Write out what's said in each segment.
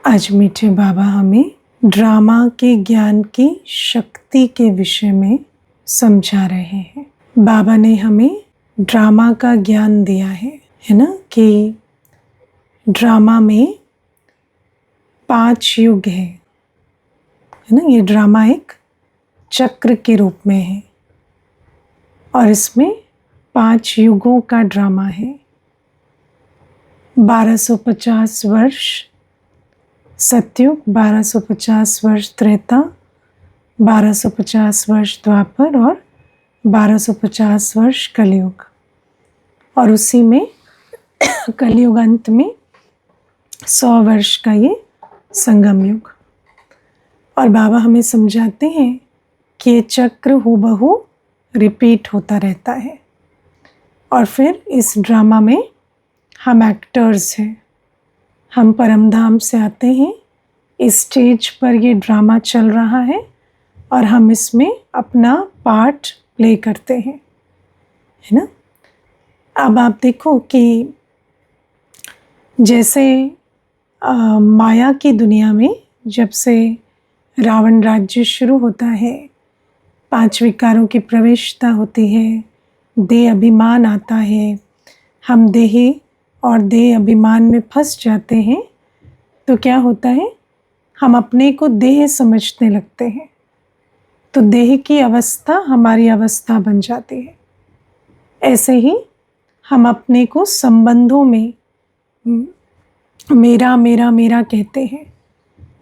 आज मीठे बाबा हमें ड्रामा के ज्ञान की शक्ति के विषय में समझा रहे हैं। बाबा ने हमें ड्रामा का ज्ञान दिया है ना, कि ड्रामा में 5 युग है ना। ये ड्रामा एक चक्र के रूप में है और इसमें 5 युगों का ड्रामा है। 1250 वर्ष सतयुग, 1250 वर्ष त्रेता, 1250 वर्ष द्वापर और 1250 वर्ष कलयुग। और उसी में कलयुग अंत में 100 वर्ष का ये संगम युग। और बाबा हमें समझाते हैं कि ये चक्र हूबहू रिपीट होता रहता है। और फिर इस ड्रामा में हम एक्टर्स हैं। हम परमधाम से आते हैं, इस स्टेज पर ये ड्रामा चल रहा है और हम इसमें अपना पार्ट प्ले करते हैं, है ना। अब आप देखो कि जैसे माया की दुनिया में जब से रावण राज्य शुरू होता है, 5 विकारों की प्रवेशता होती है, देह अभिमान आता है, हम देही और देह अभिमान में फंस जाते हैं, तो क्या होता है, हम अपने को देह समझने लगते हैं। तो देह की अवस्था हमारी अवस्था बन जाती है। ऐसे ही हम अपने को संबंधों में मेरा मेरा मेरा कहते हैं,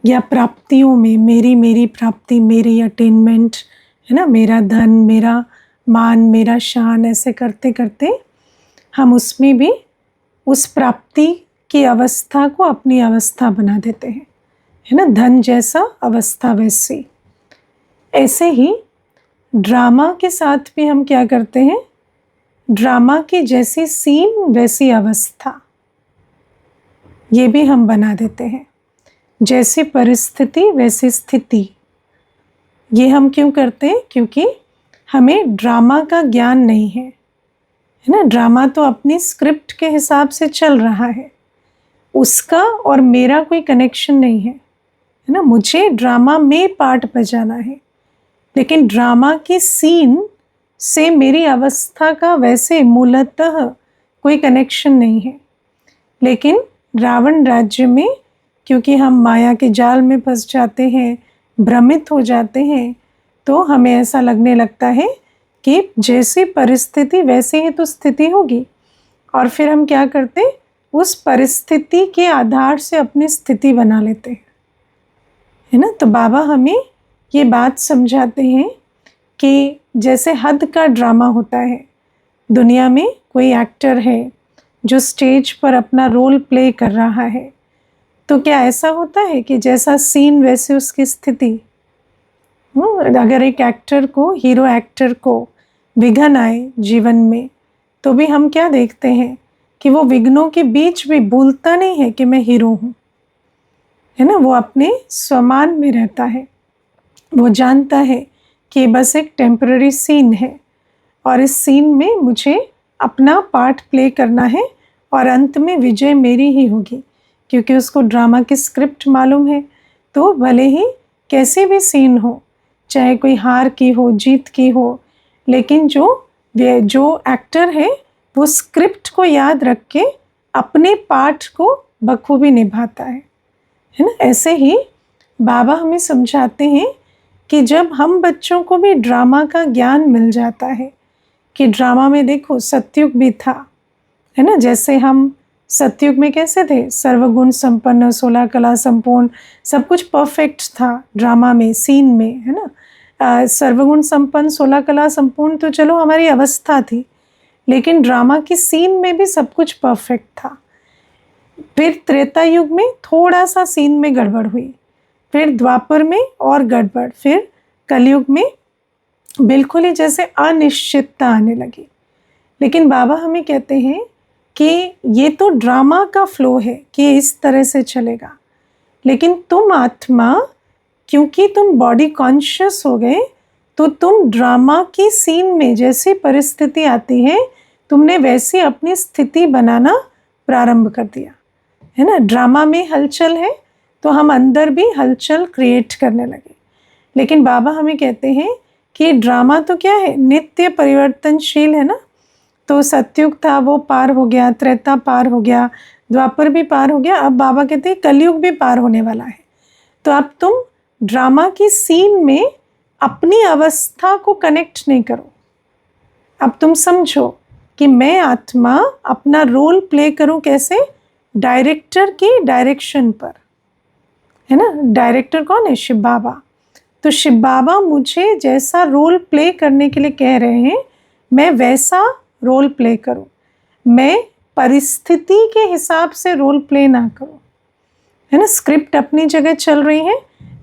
या प्राप्तियों में मेरी मेरी प्राप्ति, मेरी अटेनमेंट, है ना, मेरा धन, मेरा मान, मेरा शान, ऐसे करते करते हम उसमें भी उस प्राप्ति की अवस्था को अपनी अवस्था बना देते हैं, है ना। धन जैसा अवस्था वैसी। ऐसे ही ड्रामा के साथ भी हम क्या करते हैं, ड्रामा की जैसी सीन वैसी अवस्था ये भी हम बना देते हैं। जैसी परिस्थिति वैसी स्थिति। ये हम क्यों करते हैं? क्योंकि हमें ड्रामा का ज्ञान नहीं है ना। ड्रामा तो अपनी स्क्रिप्ट के हिसाब से चल रहा है, उसका और मेरा कोई कनेक्शन नहीं है ना। मुझे ड्रामा में पार्ट बजाना है, लेकिन ड्रामा की सीन से मेरी अवस्था का वैसे मूलतः कोई कनेक्शन नहीं है। लेकिन रावण राज्य में क्योंकि हम माया के जाल में फंस जाते हैं, भ्रमित हो जाते हैं, तो हमें ऐसा लगने लगता है कि जैसी परिस्थिति वैसे ही तो स्थिति होगी। और फिर हम क्या करते, उस परिस्थिति के आधार से अपनी स्थिति बना लेते हैं, है ना। तो बाबा हमें ये बात समझाते हैं कि जैसे हद का ड्रामा होता है, दुनिया में कोई एक्टर है जो स्टेज पर अपना रोल प्ले कर रहा है, तो क्या ऐसा होता है कि जैसा सीन वैसे उसकी स्थिति। अगर एक एक्टर को, हीरो एक्टर को विघ्न आए जीवन में, तो भी हम क्या देखते हैं कि वो विघ्नों के बीच भी भूलता नहीं है कि मैं हीरो हूँ, है ना। वो अपने स्वमान में रहता है। वो जानता है कि बस एक टेम्पररी सीन है और इस सीन में मुझे अपना पार्ट प्ले करना है और अंत में विजय मेरी ही होगी, क्योंकि उसको ड्रामा की स्क्रिप्ट मालूम है। तो भले ही कैसी भी सीन हो, चाहे कोई हार की हो, जीत की हो, लेकिन जो एक्टर है वो स्क्रिप्ट को याद रख के अपने पार्ट को बखूबी निभाता है ना। ऐसे ही बाबा हमें समझाते हैं कि जब हम बच्चों को भी ड्रामा का ज्ञान मिल जाता है कि ड्रामा में देखो सतयुग भी था, है ना। जैसे हम सतयुग में कैसे थे, सर्वगुण संपन्न, 16 कला संपूर्ण, सब कुछ परफेक्ट था ड्रामा में, सीन में, है ना। सर्वगुण संपन्न, 16 कला संपूर्ण तो चलो हमारी अवस्था थी, लेकिन ड्रामा की सीन में भी सब कुछ परफेक्ट था। फिर त्रेता युग में थोड़ा सा सीन में गड़बड़ हुई, फिर द्वापर में और गड़बड़, फिर कलयुग में बिल्कुल ही जैसे अनिश्चितता आने लगी। लेकिन बाबा हमें कहते हैं कि ये तो ड्रामा का फ्लो है कि इस तरह से चलेगा, लेकिन तुम आत्मा, क्योंकि तुम बॉडी कॉन्शियस हो गए, तो तुम ड्रामा की सीन में जैसी परिस्थिति आती है, तुमने वैसी अपनी स्थिति बनाना प्रारंभ कर दिया, है ना। ड्रामा में हलचल है तो हम अंदर भी हलचल क्रिएट करने लगे। लेकिन बाबा हमें कहते हैं कि ड्रामा तो क्या है, नित्य परिवर्तनशील है ना। तो सतयुग था वो पार हो गया, त्रेता पार हो गया, द्वापर भी पार हो गया, अब बाबा कहते हैं कलयुग भी पार होने वाला है। तो अब तुम ड्रामा की सीन में अपनी अवस्था को कनेक्ट नहीं करो। अब तुम समझो कि मैं आत्मा अपना रोल प्ले करूं कैसे, डायरेक्टर की डायरेक्शन पर, है ना। डायरेक्टर कौन है, शिव बाबा। तो शिव बाबा मुझे जैसा रोल प्ले करने के लिए कह रहे हैं मैं वैसा रोल प्ले करूं, मैं परिस्थिति के हिसाब से रोल प्ले ना करूं, है ना। स्क्रिप्ट अपनी जगह चल रही है,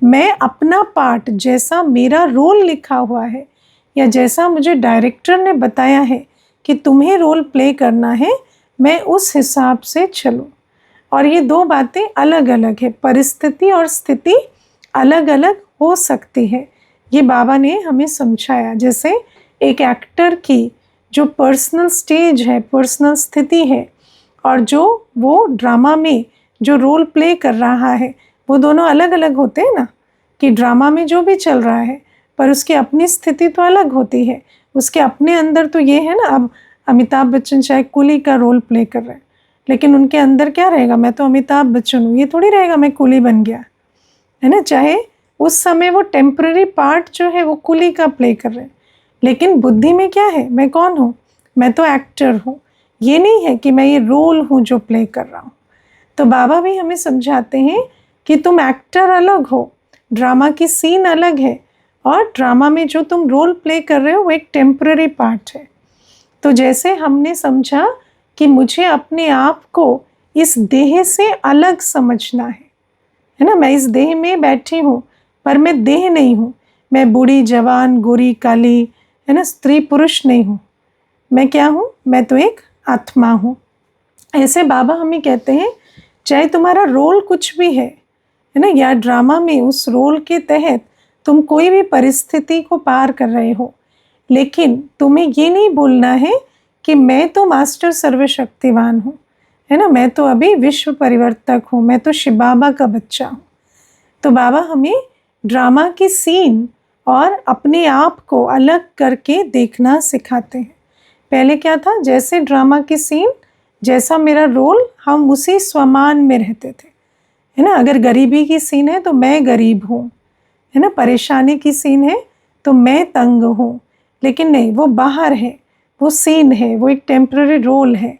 मैं अपना पार्ट जैसा मेरा रोल लिखा हुआ है या जैसा मुझे डायरेक्टर ने बताया है कि तुम्हें रोल प्ले करना है, मैं उस हिसाब से चलूं। और ये दो बातें अलग अलग है, परिस्थिति और स्थिति अलग अलग हो सकती है, ये बाबा ने हमें समझाया। जैसे एक एक्टर की जो पर्सनल स्टेज है, पर्सनल स्थिति है, और जो वो ड्रामा में जो रोल प्ले कर रहा है, वो दोनों अलग अलग होते हैं ना। कि ड्रामा में जो भी चल रहा है पर उसकी अपनी स्थिति तो अलग होती है, उसके अपने अंदर तो ये है ना। अब अमिताभ बच्चन चाहे कुली का रोल प्ले कर रहे हैं, लेकिन उनके अंदर क्या रहेगा, मैं तो अमिताभ बच्चन हूँ, ये थोड़ी रहेगा मैं कुली बन गया, है ना। चाहे उस समय वो टेम्पररी पार्ट जो है वो कुली का प्ले कर रहे हैं, लेकिन बुद्धि में क्या है, मैं कौन हूँ, मैं तो एक्टर हूँ। ये नहीं है कि मैं ये रोल हूँ जो प्ले कर रहा हूँ। तो बाबा भी हमें समझाते हैं कि तुम एक्टर अलग हो, ड्रामा की सीन अलग है, और ड्रामा में जो तुम रोल प्ले कर रहे हो वो एक टेम्पररी पार्ट है। तो जैसे हमने समझा कि मुझे अपने आप को इस देह से अलग समझना है ना। मैं इस देह में बैठी हूँ पर मैं देह नहीं हूँ, मैं बूढ़ी जवान गोरी काली, है ना, स्त्री पुरुष नहीं हूँ। मैं क्या हूँ, मैं तो एक आत्मा हूँ। ऐसे बाबा हमें कहते हैं चाहे तुम्हारा रोल कुछ भी है ना, या ड्रामा में उस रोल के तहत तुम कोई भी परिस्थिति को पार कर रहे हो, लेकिन तुम्हें ये नहीं भूलना है कि मैं तो मास्टर सर्वशक्तिवान हूँ, है ना। मैं तो अभी विश्व परिवर्तक हूँ, मैं तो शिव बाबा का बच्चा हूँ। तो बाबा हमें ड्रामा की सीन और अपने आप को अलग करके देखना सिखाते हैं। पहले क्या था, जैसे ड्रामा की सीन, जैसा मेरा रोल, हम उसी स्वमान में रहते थे, है ना। अगर गरीबी की सीन है तो मैं गरीब हूँ, है ना। परेशानी की सीन है तो मैं तंग हूँ, लेकिन नहीं, वो बाहर है, वो सीन है, वो एक टेम्पररी रोल है,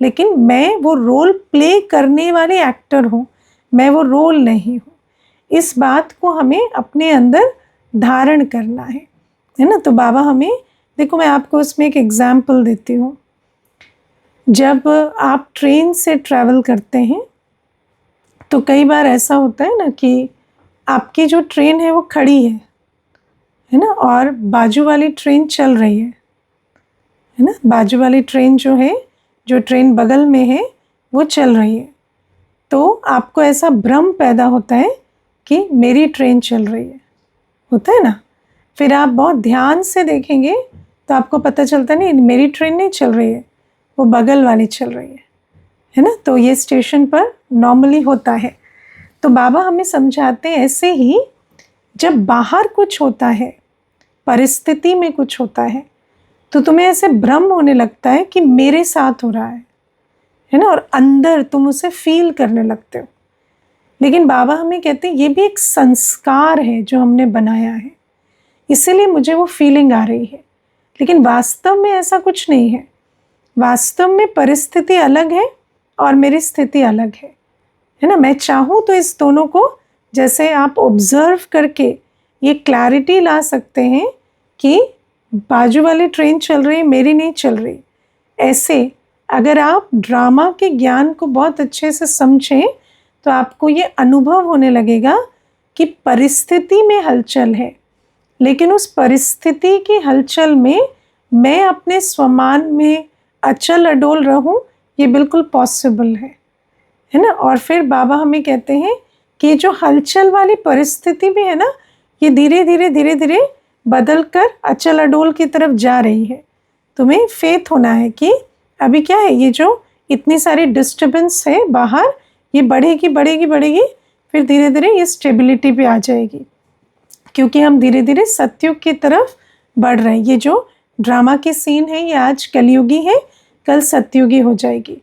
लेकिन मैं वो रोल प्ले करने वाले एक्टर हूँ, मैं वो रोल नहीं हूँ। इस बात को हमें अपने अंदर धारण करना है ना। तो बाबा हमें, देखो मैं आपको उसमें एक एग्जाम्पल देती हूँ। जब आप ट्रेन से ट्रैवल करते हैं तो कई बार ऐसा होता है ना कि आपकी जो ट्रेन है वो खड़ी है ना, और बाजू वाली ट्रेन चल रही है ना। बाजू वाली ट्रेन जो है, जो ट्रेन बगल में है, वो चल रही है। तो आपको ऐसा भ्रम पैदा होता है कि मेरी ट्रेन चल रही है, होता है ना। फिर आप बहुत ध्यान से देखेंगे तो आपको पता चलता नहीं, मेरी ट्रेन नहीं चल रही है, वो बगल वाली चल रही है ना। तो ये स्टेशन पर नॉर्मली होता है। तो बाबा हमें समझाते हैं ऐसे ही जब बाहर कुछ होता है, परिस्थिति में कुछ होता है, तो तुम्हें ऐसे भ्रम होने लगता है कि मेरे साथ हो रहा है ना, और अंदर तुम उसे फील करने लगते हो। लेकिन बाबा हमें कहते हैं ये भी एक संस्कार है जो हमने बनाया है, इसीलिए मुझे वो फीलिंग आ रही है। लेकिन वास्तव में ऐसा कुछ नहीं है। वास्तव में परिस्थिति अलग है और मेरी स्थिति अलग है ना। मैं चाहूँ तो इस दोनों को, जैसे आप ऑब्जर्व करके ये क्लैरिटी ला सकते हैं कि बाजू वाली ट्रेन चल रही है, मेरी नहीं चल रही। ऐसे अगर आप ड्रामा के ज्ञान को बहुत अच्छे से समझें तो आपको ये अनुभव होने लगेगा कि परिस्थिति में हलचल है, लेकिन उस परिस्थिति की हलचल में मैं अपने स्वमान में अचल अडोल रहूं, ये बिल्कुल पॉसिबल है ना। और फिर बाबा हमें कहते हैं कि जो हलचल वाली परिस्थिति भी है ना, ये धीरे धीरे धीरे धीरे बदल कर अचल अडोल की तरफ जा रही है। तुम्हें फेथ होना है कि अभी क्या है, ये जो इतनी सारी डिस्टर्बेंस है बाहर, ये बढ़ेगी बढ़ेगी बढ़ेगी, फिर धीरे धीरे ये स्टेबिलिटी पे आ जाएगी, क्योंकि हम धीरे धीरे सत्युग की तरफ बढ़ रहे हैं। ये जो ड्रामा की सीन है ये आज कलयुगी है, कल सत्युगी हो जाएगी।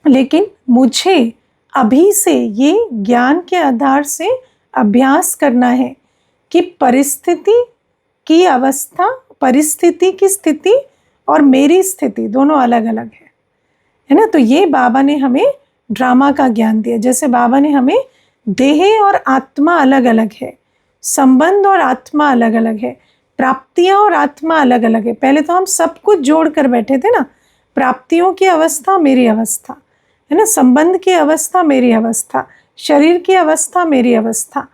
लेकिन मुझे अभी से ये ज्ञान के आधार से अभ्यास करना है कि परिस्थिति की अवस्था, परिस्थिति की स्थिति और मेरी स्थिति दोनों अलग अलग है ना। तो ये बाबा ने हमें ड्रामा का ज्ञान दिया। जैसे बाबा ने हमें देह और आत्मा अलग अलग है, संबंध और आत्मा अलग अलग है, प्राप्तियां और आत्मा अलग अलग है। पहले तो हम सब कुछ जोड़ कर बैठे थे ना, प्राप्तियों की अवस्था मेरी अवस्था है ना, संबंध की अवस्था मेरी अवस्था, शरीर की अवस्था मेरी अवस्था।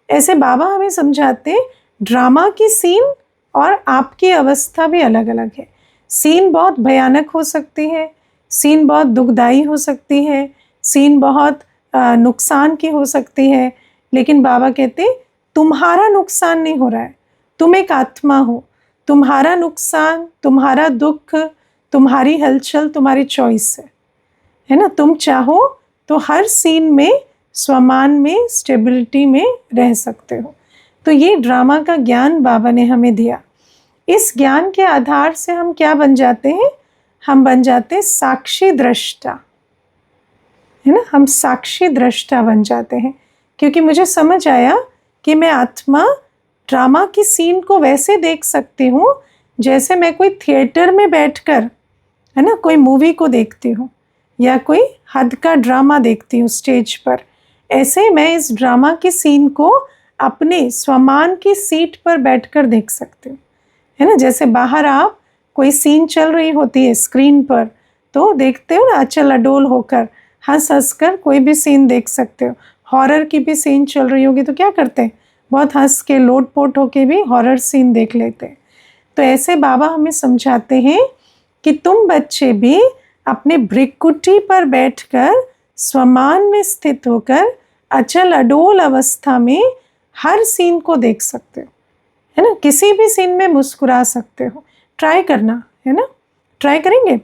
ऐसे बाबा हमें समझाते ड्रामा की सीन और आपकी अवस्था भी अलग अलग है। सीन बहुत भयानक हो सकती है, सीन बहुत दुखदाई हो सकती है, सीन बहुत नुकसान की हो सकती है, लेकिन बाबा कहते तुम्हारा नुकसान नहीं हो रहा है, तुम एक आत्मा हो, तुम्हारा नुकसान, तुम्हारा दुख, तुम्हारी हलचल तुम्हारी चॉइस है ना। तुम चाहो तो हर सीन में स्वमान में, स्टेबिलिटी में रह सकते हो। तो ये ड्रामा का ज्ञान बाबा ने हमें दिया। इस ज्ञान के आधार से हम क्या बन जाते हैं, हम बन जाते हैं साक्षी दृष्टा, है ना। हम साक्षी दृष्टा बन जाते हैं, क्योंकि मुझे समझ आया कि मैं आत्मा ड्रामा की सीन को वैसे देख सकती हूँ जैसे मैं कोई थिएटर में बैठकर, है ना, कोई मूवी को देखती हूँ या कोई हद का ड्रामा देखती हूँ स्टेज पर। ऐसे मैं इस ड्रामा की सीन को अपने स्वमान की सीट पर बैठकर देख सकती हूँ, है ना। जैसे बाहर आप कोई सीन चल रही होती है स्क्रीन पर, तो देखते हो ना, अचल अडोल होकर हंस हंस कर कोई भी सीन देख सकते हो। हॉरर की भी सीन चल रही होगी तो क्या करते हैं, बहुत हंस के लोटपोट होके भी हॉरर सीन देख लेते हैं। तो ऐसे बाबा हमें समझाते हैं कि तुम बच्चे भी अपने भ्रिकुटी पर बैठकर स्वमान में स्थित होकर अचल अडोल अवस्था में हर सीन को देख सकते हो, है ना। किसी भी सीन में मुस्कुरा सकते हो, ट्राई करना, है ना, ट्राई करेंगे।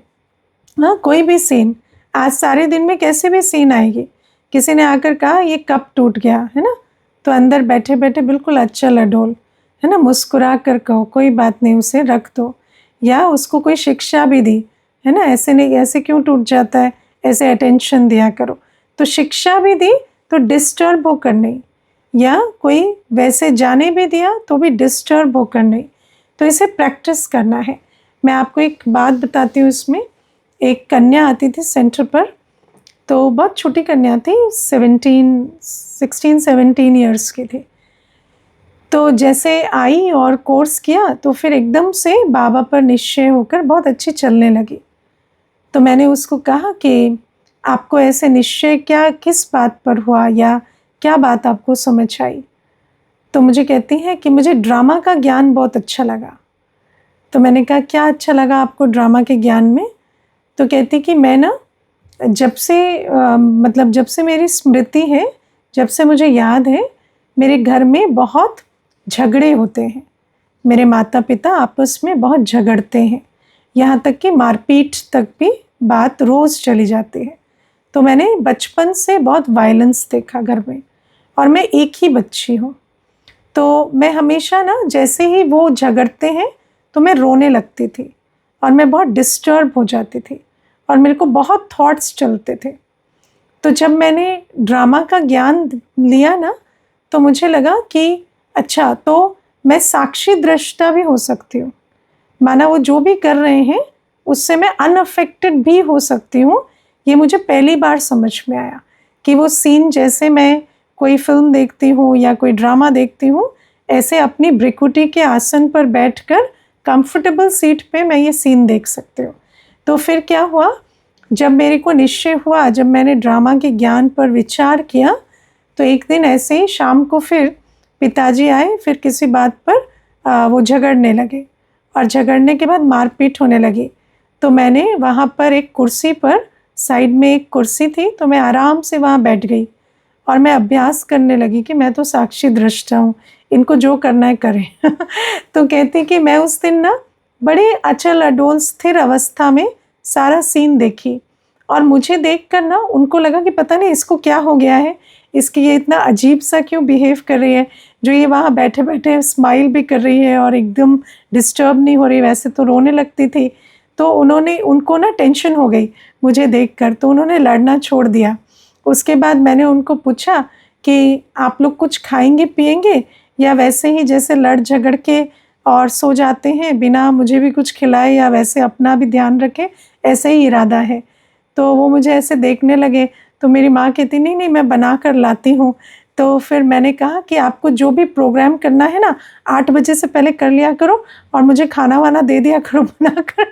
हाँ, कोई भी सीन, आज सारे दिन में कैसे भी सीन आएगी। किसी ने आकर कहा ये कप टूट गया, है ना, तो अंदर बैठे बैठे बिल्कुल अचल अडोल, है ना, मुस्कुरा कर कहो कोई बात नहीं, उसे रख दो। या उसको कोई शिक्षा भी दी, है ना, ऐसे नहीं, ऐसे क्यों टूट जाता है, ऐसे अटेंशन दिया करो, तो शिक्षा भी दी तो डिस्टर्ब होकर नहीं, या कोई वैसे जाने भी दिया तो भी डिस्टर्ब होकर नहीं। तो इसे प्रैक्टिस करना है। मैं आपको एक बात बताती हूँ। इसमें एक कन्या आती थी सेंटर पर, तो बहुत छोटी कन्या थी, 16-17 ईयर्स की थी। तो जैसे आई और कोर्स किया तो फिर एकदम से बाबा पर निश्चय होकर बहुत अच्छी चलने लगी। तो मैंने उसको कहा कि आपको ऐसे निश्चय क्या, किस बात पर हुआ, या क्या बात आपको समझ आई। तो मुझे कहती है कि मुझे ड्रामा का ज्ञान बहुत अच्छा लगा। तो मैंने कहा क्या अच्छा लगा आपको ड्रामा के ज्ञान में। तो कहती कि मैं ना जब से मतलब जब से मेरी स्मृति है, जब से मुझे याद है, मेरे घर में बहुत झगड़े होते हैं, मेरे माता पिता आपस में बहुत झगड़ते हैं, यहाँ तक कि मारपीट तक भी बात रोज़ चली जाती है। तो मैंने बचपन से बहुत वायलेंस देखा घर में, और मैं एक ही बच्ची हूँ। तो मैं हमेशा ना जैसे ही वो झगड़ते हैं तो मैं रोने लगती थी, और मैं बहुत डिस्टर्ब हो जाती थी, और मेरे को बहुत थॉट्स चलते थे। तो जब मैंने ड्रामा का ज्ञान लिया ना, तो मुझे लगा कि अच्छा, तो मैं साक्षी दृष्टा भी हो सकती हूँ, माना वो जो भी कर रहे हैं उससे मैं अनअफेक्टेड भी हो सकती हूँ। ये मुझे पहली बार समझ में आया कि वो सीन, जैसे मैं कोई फिल्म देखती हूँ या कोई ड्रामा देखती हूँ, ऐसे अपनी भ्रिकुटी के आसन पर बैठकर कंफर्टेबल सीट पे मैं ये सीन देख सकती हूँ। तो फिर क्या हुआ, जब मेरे को निश्चय हुआ, जब मैंने ड्रामा के ज्ञान पर विचार किया, तो एक दिन ऐसे ही शाम को फिर पिताजी आए, फिर किसी बात पर वो झगड़ने लगे, और झगड़ने के बाद मारपीट होने लगी। तो मैंने वहाँ पर एक कुर्सी पर, साइड में एक कुर्सी थी, तो मैं आराम से वहाँ बैठ गई, और मैं अभ्यास करने लगी कि मैं तो साक्षी दृष्टा हूँ, इनको जो करना है करें। तो कहती कि मैं उस दिन ना बड़े अचल अडोल स्थिर अवस्था में सारा सीन देखी, और मुझे देखकर ना उनको लगा कि पता नहीं इसको क्या हो गया है, इसकी ये इतना अजीब सा क्यों बिहेव कर रही है, जो ये वहाँ बैठे बैठे स्माइल भी कर रही है और एकदम डिस्टर्ब नहीं हो रही, वैसे तो रोने लगती थी। तो उनको ना टेंशन हो गई मुझे देखकर, तो उन्होंने लड़ना छोड़ दिया। उसके बाद मैंने उनको पूछा कि आप लोग कुछ खाएंगे पिएंगे या वैसे ही जैसे लड़ झगड़ के और सो जाते हैं बिना मुझे भी कुछ खिलाए, या वैसे अपना भी ध्यान रखें, ऐसे ही इरादा है। तो वो मुझे ऐसे देखने लगे, तो मेरी माँ कहती नहीं नहीं मैं बना कर लाती हूँ। तो फिर मैंने कहा कि आपको जो भी प्रोग्राम करना है ना 8 बजे से पहले कर लिया करो और मुझे खाना वाना दे दिया करो बनाकर,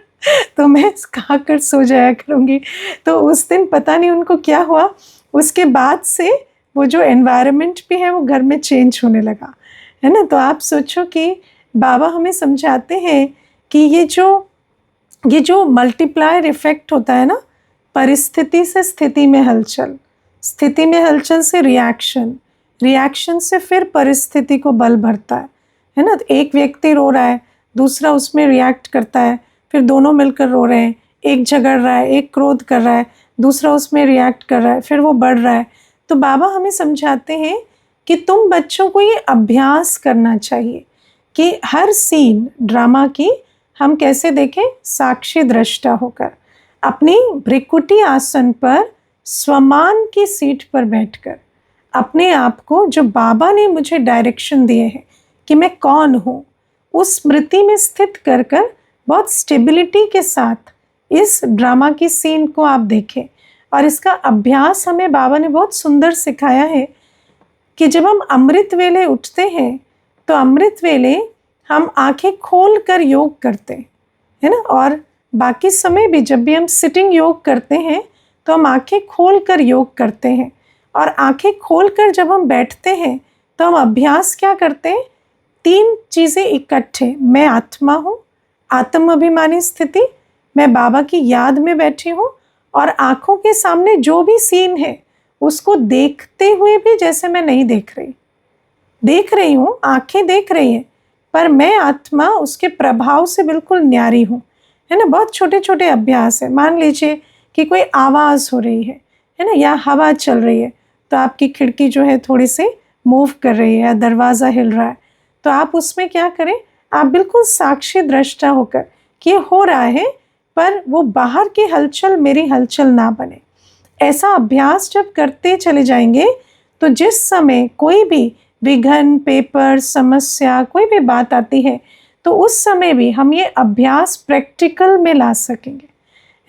तो मैं खा कर सो जाया करूँगी। तो उस दिन पता नहीं उनको क्या हुआ, उसके बाद से वो जो एनवायरनमेंट भी है वो घर में चेंज होने लगा, है ना। तो आप सोचो कि बाबा हमें समझाते हैं कि ये जो मल्टीप्लायर इफ़ेक्ट होता है ना, परिस्थिति से स्थिति में हलचल, स्थिति में हलचल से रिएक्शन, रिएक्शन से फिर परिस्थिति को बल भरता है ना। तो एक व्यक्ति रो रहा है, दूसरा उसमें रिएक्ट करता है, फिर दोनों मिलकर रो रहे हैं, एक झगड़ रहा है, एक क्रोध कर रहा है, दूसरा उसमें रिएक्ट कर रहा है, फिर वो बढ़ रहा है। तो बाबा हमें समझाते हैं कि तुम बच्चों को ये अभ्यास करना चाहिए कि हर सीन ड्रामा की हम कैसे देखें, साक्षी दृष्टा होकर, अपनी भ्रिकुटी आसन पर स्वमान की सीट पर बैठकर अपने आप को, जो बाबा ने मुझे डायरेक्शन दिए हैं कि मैं कौन हूँ, उस स्मृति में स्थित कर कर बहुत स्टेबिलिटी के साथ इस ड्रामा की सीन को आप देखें। और इसका अभ्यास हमें बाबा ने बहुत सुंदर सिखाया है कि जब हम अमृत वेले उठते हैं तो अमृत वेले हम आंखें खोल कर योग करते हैं, है ना। और बाकी समय भी जब भी हम सिटिंग योग करते हैं तो हम आंखें खोल कर योग करते हैं। और आंखें खोल कर जब हम बैठते हैं तो हम अभ्यास क्या करते हैं, 3 चीज़ें इकट्ठे, मैं आत्मा हूँ, आत्म अभिमानी स्थिति, मैं बाबा की याद में बैठी हूँ, और आँखों के सामने जो भी सीन है उसको देखते हुए भी जैसे मैं नहीं देख रही हूँ, आँखें देख रही हैं, पर मैं आत्मा उसके प्रभाव से बिल्कुल न्यारी हूँ, है ना। बहुत छोटे छोटे अभ्यास है। मान लीजिए कि कोई आवाज़ हो रही है ना, या हवा चल रही है, तो आपकी खिड़की जो है थोड़ी सी मूव कर रही है या दरवाज़ा हिल रहा है, तो आप उसमें क्या करें, आप बिल्कुल साक्षी दृष्टा होकर कि ये हो रहा है, पर वो बाहर की हलचल मेरी हलचल ना बने। ऐसा अभ्यास जब करते चले जाएंगे तो जिस समय कोई भी विघन, पेपर, समस्या, कोई भी बात आती है तो उस समय भी हम ये अभ्यास प्रैक्टिकल में ला सकेंगे,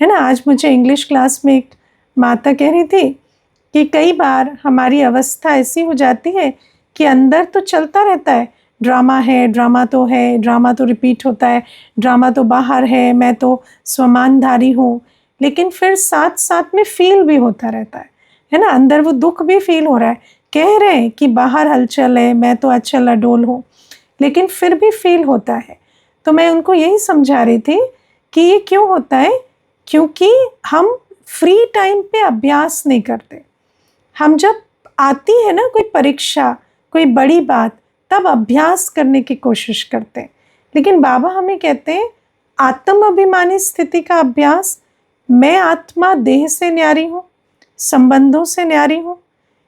है ना। आज मुझे इंग्लिश क्लास में एक माता कह रही थी कि कई बार हमारी अवस्था ऐसी हो जाती है कि अंदर तो चलता रहता है, ड्रामा है, ड्रामा तो है, ड्रामा तो रिपीट होता है, ड्रामा तो बाहर है, मैं तो स्वमानधारी हूँ, लेकिन फिर साथ साथ में फील भी होता रहता है ना। अंदर वो दुख भी फील हो रहा है, कह रहे हैं कि बाहर हलचल है, मैं तो अच्छा लडोल हूँ, लेकिन फिर भी फील होता है। तो मैं उनको यही समझा रही थी कि ये क्यों होता है, क्योंकि हम फ्री टाइम पे अभ्यास नहीं करते। हम जब आती है ना कोई परीक्षा, कोई बड़ी बात, तब अभ्यास करने की कोशिश करते हैं। लेकिन बाबा हमें कहते हैं आत्म अभिमानी स्थिति का अभ्यास, मैं आत्मा देह से न्यारी हूँ, संबंधों से न्यारी हूँ,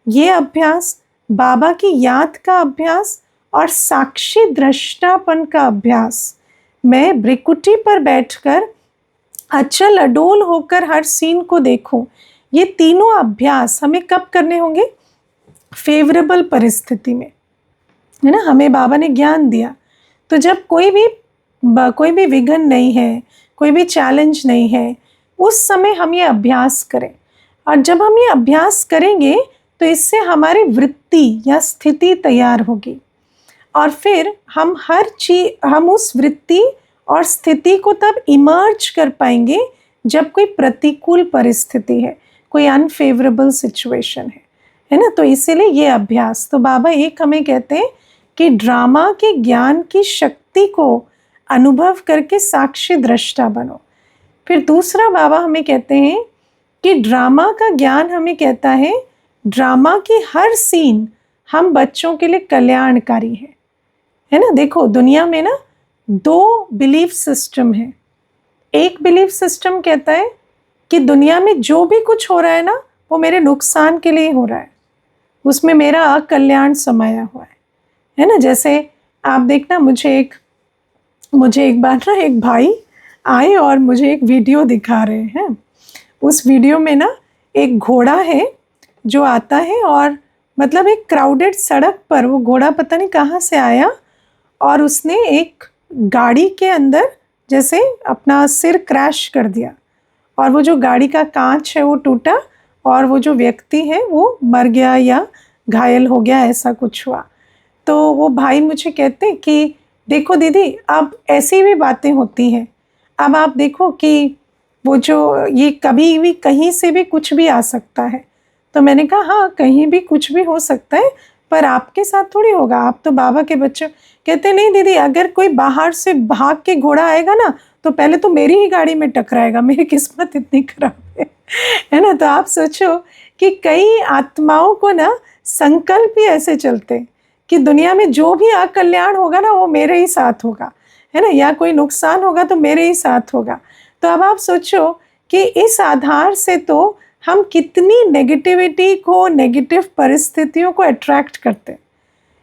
ये अभ्यास, बाबा की याद का अभ्यास और साक्षी दृष्टापन का अभ्यास, मैं भ्रिकुटी पर बैठकर अचल अडोल होकर हर सीन को देखूं, ये तीनों अभ्यास हमें कब करने होंगे, फेवरेबल परिस्थिति में, है ना। हमें बाबा ने ज्ञान दिया, तो जब कोई भी विघन नहीं है, कोई भी चैलेंज नहीं है, उस समय हम ये अभ्यास करें। और जब हम ये अभ्यास करेंगे तो इससे हमारी वृत्ति या स्थिति तैयार होगी, और फिर हम उस वृत्ति और स्थिति को तब इमर्ज कर पाएंगे जब कोई प्रतिकूल परिस्थिति है, कोई अनफेवरेबल सिचुएशन है ना। तो इसीलिए ये अभ्यास, तो बाबा एक हमें कहते हैं कि ड्रामा के ज्ञान की शक्ति को अनुभव करके साक्षी दृष्टा बनो। फिर दूसरा बाबा हमें कहते हैं कि ड्रामा का ज्ञान हमें कहता है ड्रामा की हर सीन हम बच्चों के लिए कल्याणकारी है ना। देखो दुनिया में ना 2 बिलीफ सिस्टम है। एक बिलीफ सिस्टम कहता है कि दुनिया में जो भी कुछ हो रहा है ना वो मेरे नुकसान के लिए हो रहा है, उसमें मेरा अकल्याण समाया हुआ है ना। जैसे आप देखना, मुझे एक बार ना एक भाई आए और मुझे एक वीडियो दिखा रहे हैं। उस वीडियो में ना एक घोड़ा है जो आता है, और मतलब एक क्राउडेड सड़क पर वो घोड़ा पता नहीं कहाँ से आया और उसने एक गाड़ी के अंदर जैसे अपना सिर क्रैश कर दिया, और वो जो गाड़ी का कांच है वो टूटा, और वो जो व्यक्ति है वो मर गया या घायल हो गया, ऐसा कुछ हुआ। तो वो भाई मुझे कहते कि देखो दीदी, अब ऐसी भी बातें होती हैं। अब आप देखो कि वो जो ये कभी भी कहीं से भी कुछ भी आ सकता है। तो मैंने कहा हाँ, कहीं भी कुछ भी हो सकता है, पर आपके साथ थोड़ी होगा, आप तो बाबा के बच्चे। कहते नहीं दीदी, अगर कोई बाहर से भाग के घोड़ा आएगा ना तो पहले तो मेरी ही गाड़ी में टकराएगा, मेरी किस्मत इतनी खराब है ना। तो आप सोचो कि कई आत्माओं को ना संकल्प ही ऐसे चलते कि दुनिया में जो भी अकल्याण होगा ना वो मेरे ही साथ होगा, है ना, या कोई नुकसान होगा तो मेरे ही साथ होगा। तो अब आप सोचो कि इस आधार से तो हम कितनी नेगेटिविटी को, नेगेटिव परिस्थितियों को अट्रैक्ट करते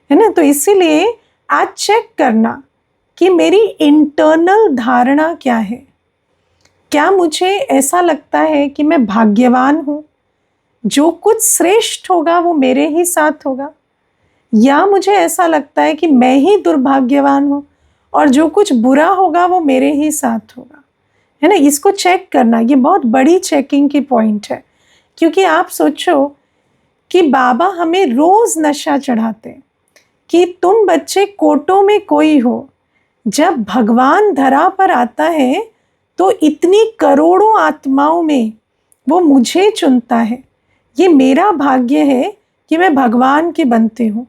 है ना। तो इसीलिए आज चेक करना कि मेरी इंटरनल धारणा क्या है। क्या मुझे ऐसा लगता है कि मैं भाग्यवान हूँ, जो कुछ श्रेष्ठ होगा वो मेरे ही साथ होगा, या मुझे ऐसा लगता है कि मैं ही दुर्भाग्यवान हूँ और जो कुछ बुरा होगा वो मेरे ही साथ होगा, है ना। इसको चेक करना, ये बहुत बड़ी चेकिंग की पॉइंट है। क्योंकि आप सोचो कि बाबा हमें रोज़ नशा चढ़ाते हैं कि तुम बच्चे कोटों में कोई हो। जब भगवान धरा पर आता है तो इतनी करोड़ों आत्माओं में वो मुझे चुनता है। ये मेरा भाग्य है कि मैं भगवान की बनती हूँ।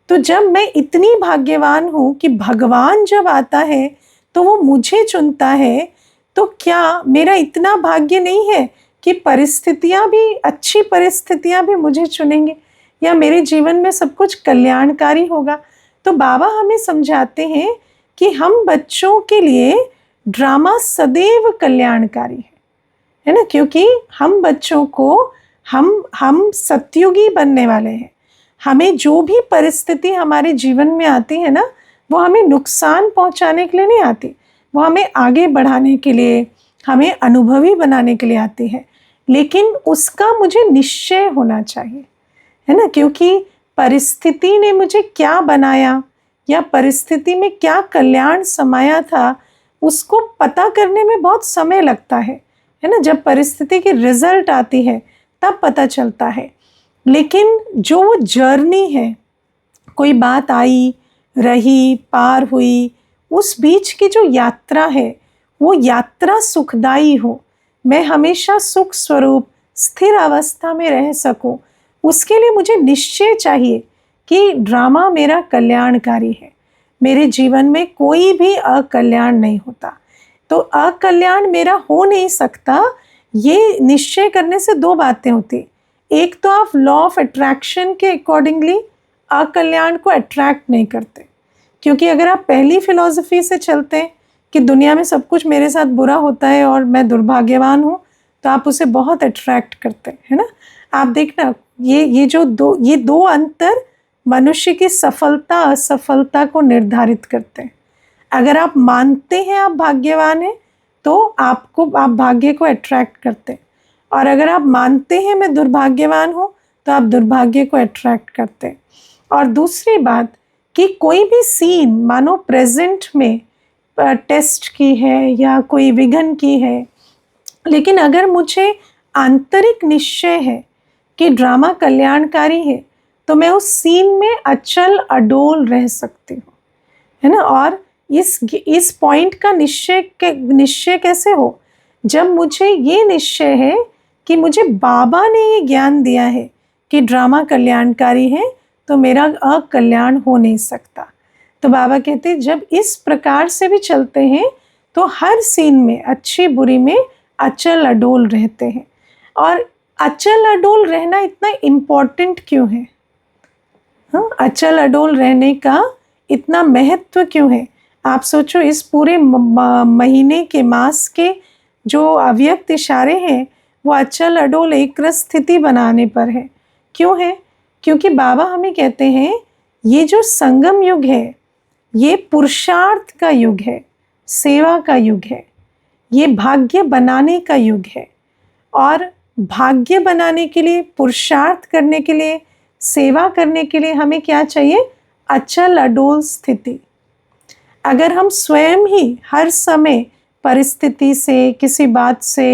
तो जब मैं इतनी भाग्यवान हूँ कि भगवान जब आता है तो वो मुझे चुनता है, तो क्या मेरा इतना भाग्य नहीं है कि परिस्थितियाँ भी, अच्छी परिस्थितियाँ भी मुझे चुनेंगे, या मेरे जीवन में सब कुछ कल्याणकारी होगा। तो बाबा हमें समझाते हैं कि हम बच्चों के लिए ड्रामा सदैव कल्याणकारी है ना। क्योंकि हम बच्चों को, हम सतयुगी बनने वाले हैं। हमें जो भी परिस्थिति हमारे जीवन में आती है ना, वो हमें नुकसान पहुंचाने के लिए नहीं आती, वो हमें आगे बढ़ाने के लिए, हमें अनुभवी बनाने के लिए आती है। लेकिन उसका मुझे निश्चय होना चाहिए, है ना। क्योंकि परिस्थिति ने मुझे क्या बनाया या परिस्थिति में क्या कल्याण समाया था, उसको पता करने में बहुत समय लगता है ना। जब परिस्थिति की रिजल्ट आती है तब पता चलता है। लेकिन जो वो जर्नी है, कोई बात आई, रही, पार हुई, उस बीच की जो यात्रा है वो यात्रा सुखदायी हो, मैं हमेशा सुख स्वरूप स्थिर अवस्था में रह सकूं, उसके लिए मुझे निश्चय चाहिए कि ड्रामा मेरा कल्याणकारी है। मेरे जीवन में कोई भी अकल्याण नहीं होता। तो अकल्याण मेरा हो नहीं सकता, ये निश्चय करने से दो बातें होती। एक तो आप लॉ ऑफ अट्रैक्शन के अकॉर्डिंगली अकल्याण को अट्रैक्ट नहीं करते। क्योंकि अगर आप पहली फिलॉसफी से चलते हैं कि दुनिया में सब कुछ मेरे साथ बुरा होता है और मैं दुर्भाग्यवान हूँ, तो आप उसे बहुत अट्रैक्ट करते हैं, है ना। आप देखना, ये दो अंतर मनुष्य की सफलता असफलता को निर्धारित करते हैं। अगर आप मानते हैं आप भाग्यवान हैं तो आप भाग्य को अट्रैक्ट करते हैं, और अगर आप मानते हैं मैं दुर्भाग्यवान हूँ तो आप दुर्भाग्य को अट्रैक्ट करते हैं। और दूसरी बात कि कोई भी सीन मानो प्रेजेंट में टेस्ट की है या कोई विघ्न की है, लेकिन अगर मुझे आंतरिक निश्चय है कि ड्रामा कल्याणकारी है तो मैं उस सीन में अचल अडोल रह सकती हूँ, है ना। और इस पॉइंट का निश्चय कैसे हो, जब मुझे ये निश्चय है कि मुझे बाबा ने ये ज्ञान दिया है कि ड्रामा कल्याणकारी है, तो मेरा अकल्याण हो नहीं सकता। तो बाबा कहते हैं जब इस प्रकार से भी चलते हैं तो हर सीन में, अच्छी बुरी में अचल अडोल रहते हैं। और अचल अडोल रहना इतना इम्पोर्टेंट क्यों है? हाँ, अचल अडोल रहने का इतना महत्व क्यों है? आप सोचो, इस पूरे महीने के, मास के जो अव्यक्त इशारे हैं वो अचल अडोल एक रस स्थिति बनाने पर है। क्यों है? क्योंकि बाबा हमें कहते हैं ये जो संगम युग है ये पुरुषार्थ का युग है, सेवा का युग है, ये भाग्य बनाने का युग है। और भाग्य बनाने के लिए, पुरुषार्थ करने के लिए, सेवा करने के लिए हमें क्या चाहिए? अचल अडोल स्थिति। अगर हम स्वयं ही हर समय परिस्थिति से, किसी बात से,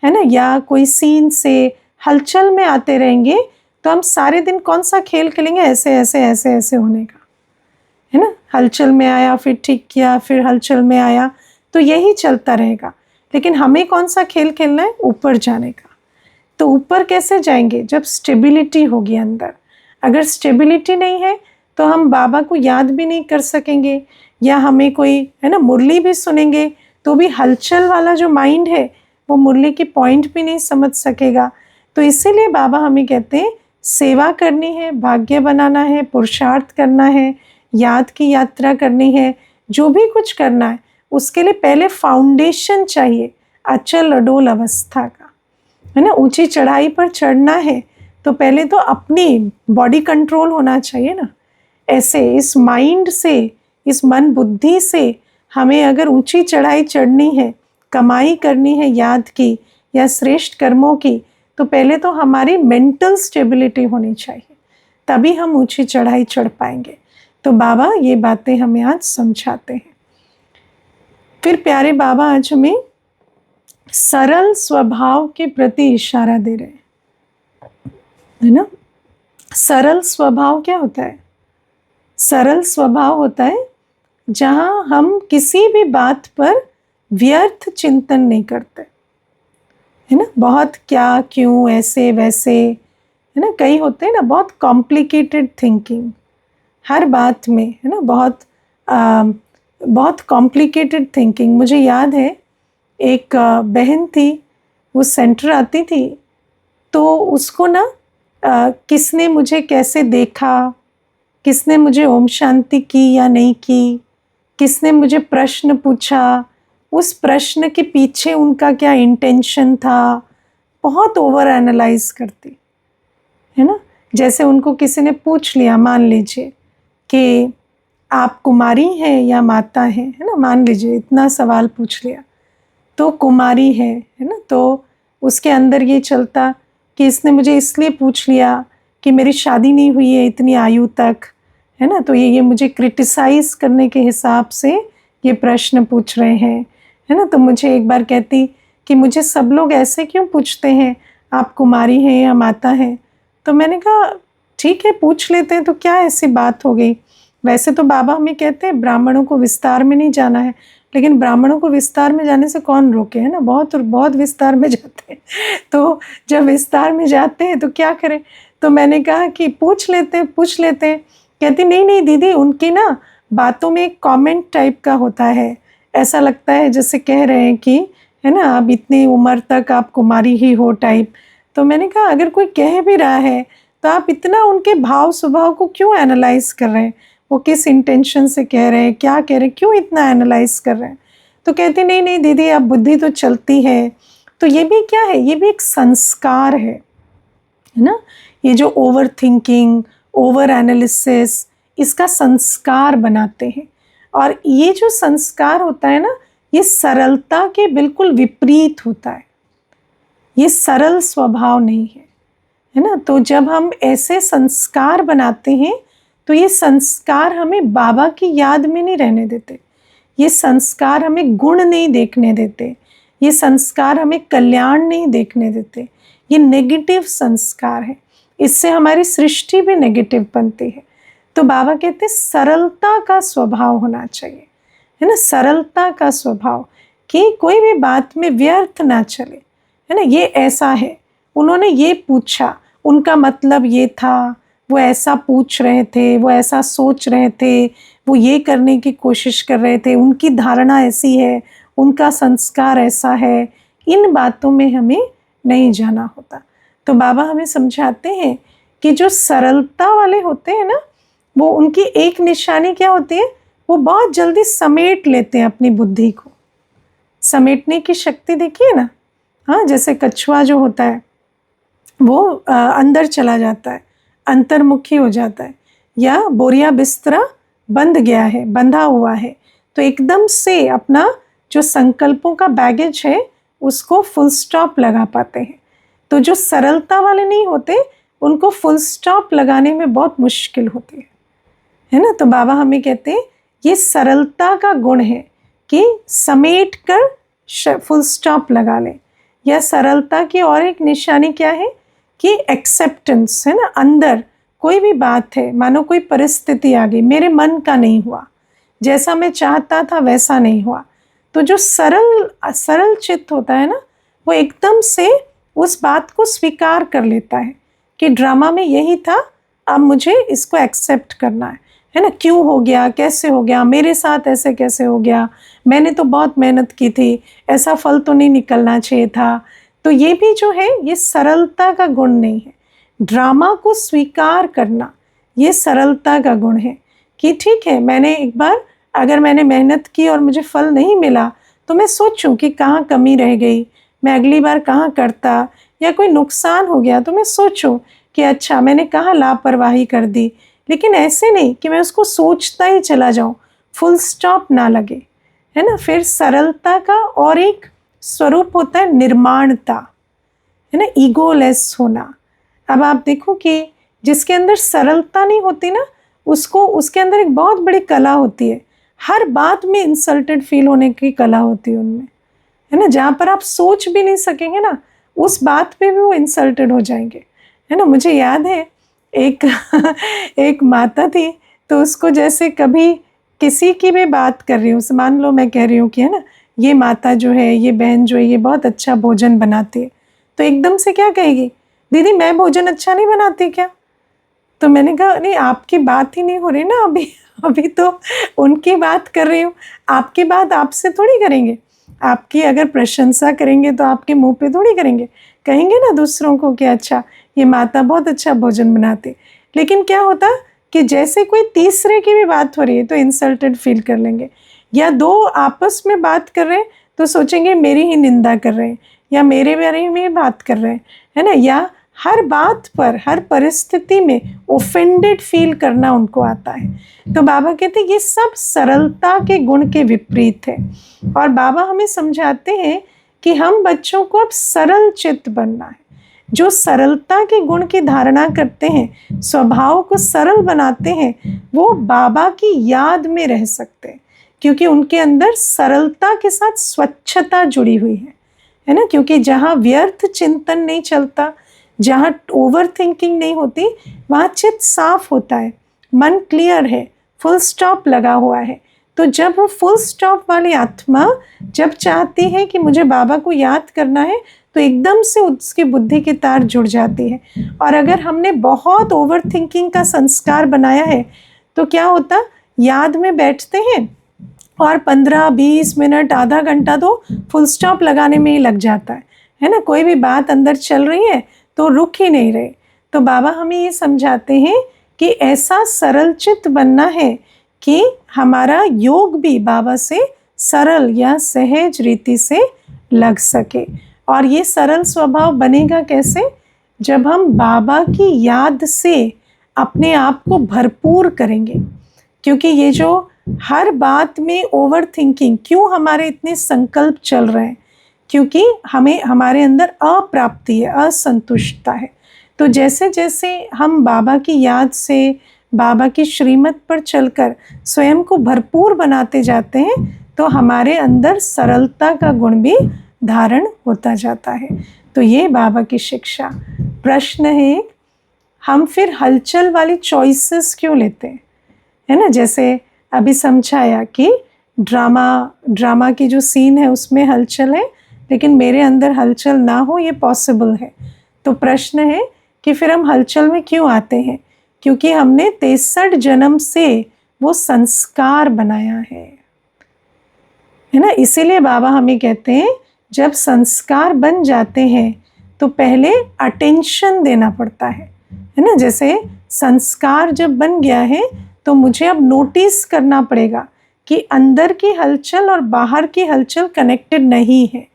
है ना, या कोई सीन से हलचल में आते रहेंगे तो हम सारे दिन कौन सा खेल खेलेंगे? ऐसे ऐसे ऐसे ऐसे होने का, है ना। हलचल में आया, फिर ठीक किया, फिर हलचल में आया, तो यही चलता रहेगा। लेकिन हमें कौन सा खेल खेलना है? ऊपर जाने का। तो ऊपर कैसे जाएंगे? जब स्टेबिलिटी होगी अंदर। अगर स्टेबिलिटी नहीं है तो हम बाबा को याद भी नहीं कर सकेंगे, या हमें कोई, है ना, मुरली भी सुनेंगे तो भी हलचल वाला जो माइंड है वो मुरली की पॉइंट भी नहीं समझ सकेगा। तो इसीलिए बाबा हमें कहते हैं सेवा करनी है, भाग्य बनाना है, पुरुषार्थ करना है, याद की यात्रा करनी है, जो भी कुछ करना है उसके लिए पहले फाउंडेशन चाहिए अचल अडोल अवस्था का, है ना। ऊंची चढ़ाई पर चढ़ना है तो पहले तो अपनी बॉडी कंट्रोल होना चाहिए ना। ऐसे इस माइंड से, इस मन बुद्धि से हमें अगर ऊंची चढ़ाई चढ़नी है, कमाई करनी है याद की या श्रेष्ठ कर्मों की, तो पहले तो हमारी मेंटल स्टेबिलिटी होनी चाहिए, तभी हम ऊंची चढ़ाई चढ़ पाएंगे। तो बाबा ये बातें हमें आज समझाते हैं। फिर प्यारे बाबा आज हमें सरल स्वभाव के प्रति इशारा दे रहे हैं, है ना। सरल स्वभाव क्या होता है? सरल स्वभाव होता है जहाँ हम किसी भी बात पर व्यर्थ चिंतन नहीं करते, है ना। बहुत क्या, क्यों, ऐसे वैसे, है ना, कई होते हैं ना बहुत कॉम्प्लिकेटेड थिंकिंग हर बात में, है ना, बहुत कॉम्प्लिकेटेड थिंकिंग। मुझे याद है एक बहन थी, वो सेंटर आती थी, तो उसको ना किसने मुझे कैसे देखा, किसने मुझे ओम शांति की या नहीं की, किसने मुझे प्रश्न पूछा, उस प्रश्न के पीछे उनका क्या इंटेंशन था, बहुत ओवर एनालाइज करती, है ना। जैसे उनको किसी ने पूछ लिया, मान लीजिए कि आप कुमारी हैं या माता हैं, है ना, मान लीजिए इतना सवाल पूछ लिया, तो कुमारी है ना, तो उसके अंदर ये चलता कि इसने मुझे इसलिए पूछ लिया कि मेरी शादी नहीं हुई है इतनी आयु तक, है ना, तो ये मुझे क्रिटिसाइज करने के हिसाब से ये प्रश्न पूछ रहे हैं, है ना। तो मुझे एक बार कहती कि मुझे सब लोग ऐसे क्यों पूछते हैं, आप कुमारी हैं या माता हैं? तो मैंने कहा ठीक है, पूछ लेते हैं, तो क्या ऐसी बात हो गई। वैसे तो बाबा हमें कहते हैं ब्राह्मणों को विस्तार में नहीं जाना है, लेकिन ब्राह्मणों को विस्तार में जाने से कौन रोके, है ना, बहुत बहुत विस्तार में जाते हैं। तो जब विस्तार में जाते हैं तो क्या करें। तो मैंने कहा कि पूछ लेते हैं। कहती नहीं नहीं दीदी, उनकी ना बातों में एक कमेंट टाइप का होता है, ऐसा लगता है जैसे कह रहे हैं कि, है ना, अब इतनी उम्र तक आप कुमारी ही हो टाइप। तो मैंने कहा अगर कोई कह भी रहा है तो आप इतना उनके भाव स्वभाव को क्यों एनालाइज कर रहे हैं, वो किस इंटेंशन से कह रहे हैं, क्या कह रहे हैं, क्यों इतना एनालाइज कर रहे हैं। तो कहती नहीं नहीं दीदी, अब बुद्धि तो चलती है। तो ये भी क्या है, ये भी एक संस्कार है ना। ये जो ओवर थिंकिंग, ओवर एनालिसिस, इसका संस्कार बनाते हैं। और ये जो संस्कार होता है ना, ये सरलता के बिल्कुल विपरीत होता है, ये सरल स्वभाव नहीं है ना। तो जब हम ऐसे संस्कार बनाते हैं तो ये संस्कार हमें बाबा की याद में नहीं रहने देते, ये संस्कार हमें गुण नहीं देखने देते, ये संस्कार हमें कल्याण नहीं देखने देते, ये नेगेटिव संस्कार है, इससे हमारी सृष्टि भी नेगेटिव बनती है। तो बाबा कहते हैं सरलता का स्वभाव होना चाहिए, है ना, सरलता का स्वभाव, कि कोई भी बात में व्यर्थ ना चले, है ना। ये ऐसा है, उन्होंने ये पूछा, उनका मतलब ये था, वो ऐसा पूछ रहे थे, वो ऐसा सोच रहे थे, वो ये करने की कोशिश कर रहे थे, उनकी धारणा ऐसी है, उनका संस्कार ऐसा है, इन बातों में हमें नहीं जाना होता। तो बाबा हमें समझाते हैं कि जो सरलता वाले होते हैं ना, वो उनकी एक निशानी क्या होती है, वो बहुत जल्दी समेट लेते हैं अपनी बुद्धि को। समेटने की शक्ति देखिए ना, हाँ, जैसे कछुआ जो होता है वो अंदर चला जाता है, अंतर्मुखी हो जाता है, या बोरिया बिस्तरा बंध गया है, बंधा हुआ है, तो एकदम से अपना जो संकल्पों का बैगेज है उसको फुल स्टॉप लगा पाते हैं। तो जो सरलता वाले नहीं होते उनको फुल स्टॉप लगाने में बहुत मुश्किल होती है ना। तो बाबा हमें कहते हैं ये सरलता का गुण है कि समेट कर फुल स्टॉप लगा लें। या सरलता की और एक निशानी क्या है कि एक्सेप्टेंस है ना। अंदर कोई भी बात है, मानो कोई परिस्थिति आ गई, मेरे मन का नहीं हुआ, जैसा मैं चाहता था वैसा नहीं हुआ, तो जो सरल चित्त होता है ना, वो एकदम से उस बात को स्वीकार कर लेता है कि ड्रामा में यही था, अब मुझे इसको एक्सेप्ट करना है ना। क्यों हो गया, कैसे हो गया, मेरे साथ ऐसे कैसे हो गया, मैंने तो बहुत मेहनत की थी, ऐसा फल तो नहीं निकलना चाहिए था। तो ये भी जो है ये सरलता का गुण नहीं है। ड्रामा को स्वीकार करना ये सरलता का गुण है कि ठीक है, मैंने एक बार अगर मैंने मेहनत की और मुझे फल नहीं मिला तो मैं सोचूं कि कहाँ कमी रह गई, मैं अगली बार कहाँ करता, या कोई नुकसान हो गया तो मैं सोचूं कि अच्छा मैंने कहाँ लापरवाही कर दी। लेकिन ऐसे नहीं कि मैं उसको सोचता ही चला जाऊं, फुल स्टॉप ना लगे, है ना। फिर सरलता का और एक स्वरूप होता है निर्माणता, है ना, ईगोलेस होना। अब आप देखो कि जिसके अंदर सरलता नहीं होती ना, उसको उसके अंदर एक बहुत बड़ी कला होती है, हर बात में इंसल्टेड फील होने की कला होती है उनमें, है ना। जहाँ पर आप सोच भी नहीं सकेंगे ना, उस बात पे भी वो इंसल्टेड हो जाएंगे, है ना। मुझे याद है एक एक माता थी, तो उसको जैसे कभी किसी की भी बात कर रही हूँ, मान लो मैं कह रही हूँ कि है ना, ये माता जो है, ये बहन जो है, ये बहुत अच्छा भोजन बनाती है, तो एकदम से क्या कहेगी, दीदी मैं भोजन अच्छा नहीं बनाती क्या। तो मैंने कहा नहीं, आपकी बात ही नहीं हो रही ना अभी, अभी तो उनकी बात कर रही हूँ, आपकी बात आपसे थोड़ी करेंगे, आपकी अगर प्रशंसा करेंगे तो आपके मुंह पे थोड़ी करेंगे, कहेंगे ना दूसरों को कि अच्छा ये माता बहुत अच्छा भोजन बनाती। लेकिन क्या होता कि जैसे कोई तीसरे की भी बात हो रही है तो इंसल्टेड फील कर लेंगे, या दो आपस में बात कर रहे हैं तो सोचेंगे मेरी ही निंदा कर रहे हैं, या मेरे बारे में बात कर रहे हैं, है ना। या हर बात पर, हर परिस्थिति में ओफेंडेड फील करना उनको आता है। तो बाबा कहते हैं ये सब सरलता के गुण के विपरीत है। और बाबा हमें समझाते हैं कि हम बच्चों को अब सरल चित्त बनना है। जो सरलता के गुण की धारणा करते हैं, स्वभाव को सरल बनाते हैं, वो बाबा की याद में रह सकते हैं, क्योंकि उनके अंदर सरलता के साथ स्वच्छता जुड़ी हुई है ना। क्योंकि जहाँ व्यर्थ चिंतन नहीं चलता, जहाँ ओवर थिंकिंग नहीं होती, वहाँ चित्त साफ होता है, मन क्लियर है, फुल स्टॉप लगा हुआ है। तो जब वो फुल स्टॉप वाली आत्मा जब चाहती है कि मुझे बाबा को याद करना है, तो एकदम से उसकी बुद्धि की तार जुड़ जाती है। और अगर हमने बहुत ओवर थिंकिंग का संस्कार बनाया है तो क्या होता, याद में बैठते हैं और 15-20 मिनट, आधा घंटा तो फुल स्टॉप लगाने में ही लग जाता है ना। कोई भी बात अंदर चल रही है तो रुक ही नहीं रहे। तो बाबा हमें ये समझाते हैं कि ऐसा सरल चित्त बनना है कि हमारा योग भी बाबा से सरल या सहज रीति से लग सके। और ये सरल स्वभाव बनेगा कैसे, जब हम बाबा की याद से अपने आप को भरपूर करेंगे। क्योंकि ये जो हर बात में ओवर थिंकिंग, क्यों हमारे इतने संकल्प चल रहे हैं, क्योंकि हमें हमारे अंदर अप्राप्ति है, असंतुष्टता है। तो जैसे जैसे हम बाबा की याद से, बाबा की श्रीमत पर चलकर स्वयं को भरपूर बनाते जाते हैं, तो हमारे अंदर सरलता का गुण भी धारण होता जाता है। तो ये बाबा की शिक्षा। प्रश्न है, हम फिर हलचल वाली चॉइसेस क्यों लेते हैं, है ना। जैसे अभी समझाया कि ड्रामा की जो सीन है उसमें हलचल है, लेकिन मेरे अंदर हलचल ना हो ये पॉसिबल है। तो प्रश्न है कि फिर हम हलचल में क्यों आते हैं, क्योंकि हमने 63 जन्म से वो संस्कार बनाया है ना। इसीलिए बाबा हमें कहते हैं जब संस्कार बन जाते हैं तो पहले अटेंशन देना पड़ता है ना। जैसे संस्कार जब बन गया है तो मुझे अब नोटिस करना पड़ेगा कि अंदर की हलचल और बाहर की हलचल कनेक्टेड नहीं है।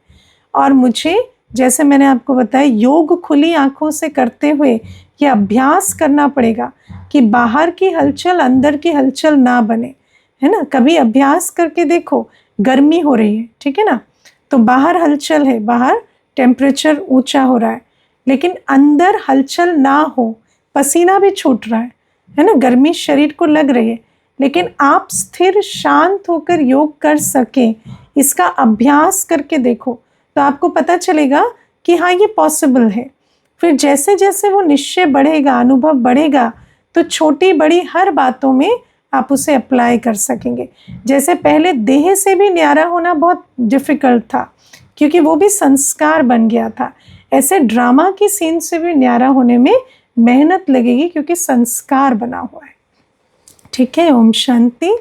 और मुझे, जैसे मैंने आपको बताया, योग खुली आंखों से करते हुए ये अभ्यास करना पड़ेगा कि बाहर की हलचल अंदर की हलचल ना बने, है ना। कभी अभ्यास करके देखो, गर्मी हो रही है, ठीक है ना, तो बाहर हलचल है, बाहर टेम्परेचर ऊंचा हो रहा है, लेकिन अंदर हलचल ना हो, पसीना भी छूट रहा है ना, गर्मी शरीर को लग रही है, लेकिन आप स्थिर शांत होकर योग कर सकें, इसका अभ्यास करके देखो, तो आपको पता चलेगा कि हाँ ये पॉसिबल है। फिर जैसे जैसे वो निश्चय बढ़ेगा, अनुभव बढ़ेगा, तो छोटी बड़ी हर बातों में आप उसे अप्लाई कर सकेंगे। जैसे पहले देह से भी न्यारा होना बहुत डिफ़िकल्ट था, क्योंकि वो भी संस्कार बन गया था। ऐसे ड्रामा की सीन से भी न्यारा होने में मेहनत लगेगी, क्योंकि संस्कार बना हुआ है। ठीक है, ओम शांति।